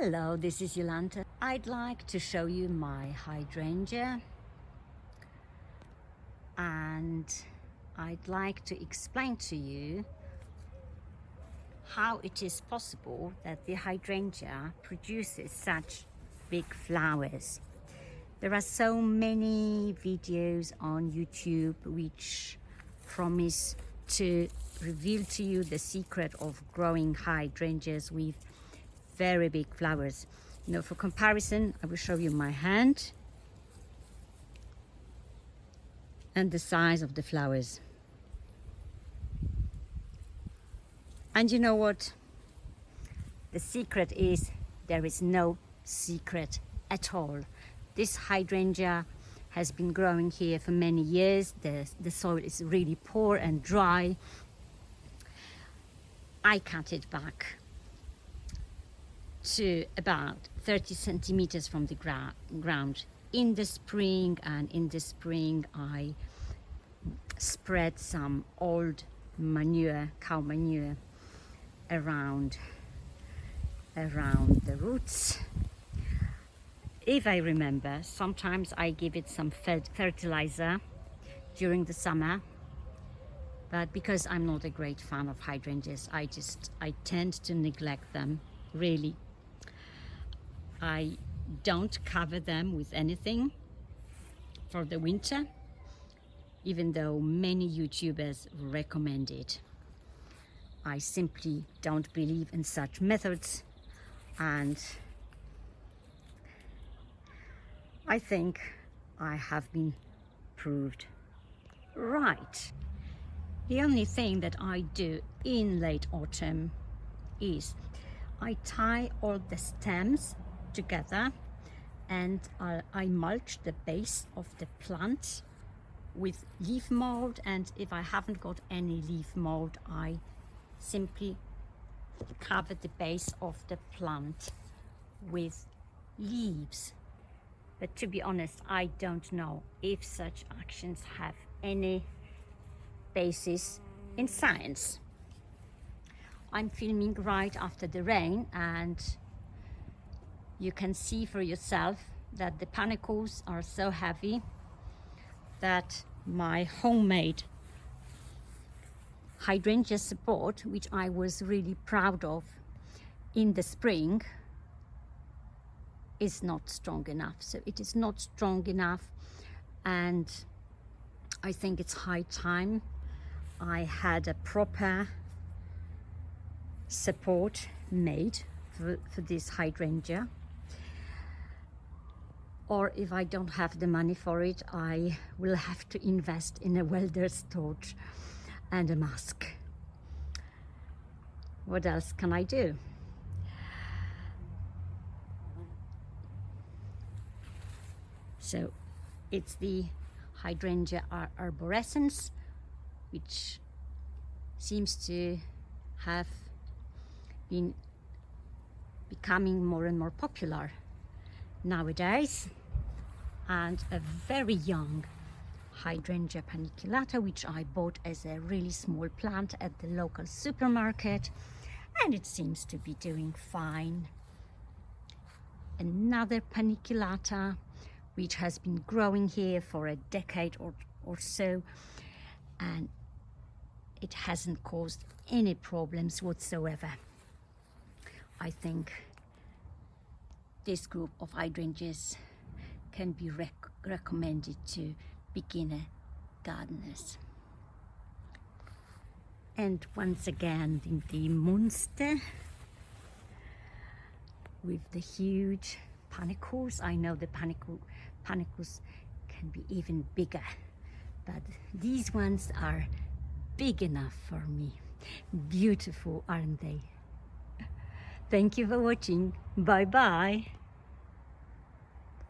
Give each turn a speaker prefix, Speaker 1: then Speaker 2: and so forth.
Speaker 1: Hello, this is Jolanta. I'd like to show you my hydrangea and I'd like to explain to you how it is possible that the hydrangea produces such big flowers. There are so many videos on YouTube which promise to reveal to you the secret of growing hydrangeas with very big flowers. You know, for comparison, I will show you my hand and the size of the flowers. And you know what? The secret is there is no secret at all. This hydrangea has been growing here for many years. The soil is really poor and dry. I cut it back to about 30 centimeters from the ground in the spring, and in the spring I spread some old manure, cow manure, around the roots. If I remember, sometimes I give it some fertilizer during the summer, but because I'm not a great fan of hydrangeas, I tend to neglect them, really. I don't cover them with anything for the winter, even though many YouTubers recommend it. I simply don't believe in such methods, and I think I have been proved right. The only thing that I do in late autumn is I tie all the stems together and I mulch the base of the plant with leaf mold, and if I haven't got any leaf mold, I simply cover the base of the plant with leaves. But to be honest, I don't know if such actions have any basis in science. I'm filming right after the rain, and you can see for yourself that the panicles are so heavy that my homemade hydrangea support, which I was really proud of in the spring, is not strong enough. So it is not strong enough, and I think it's high time I had a proper support made for this hydrangea. Or if I don't have the money for it, I will have to invest in a welder's torch and a mask. What else can I do? So it's the hydrangea arborescens, which seems to have been becoming more and more popular nowadays, and a very young hydrangea paniculata, which I bought as a really small plant at the local supermarket, and it seems to be doing fine. Another paniculata which has been growing here for a decade or so, and it hasn't caused any problems whatsoever. I think this group of hydrangeas can be recommended to beginner gardeners. And once again, the monster with the huge panicles. I know the panicles can be even bigger, but these ones are big enough for me. Beautiful, aren't they? Thank you for watching. Bye bye.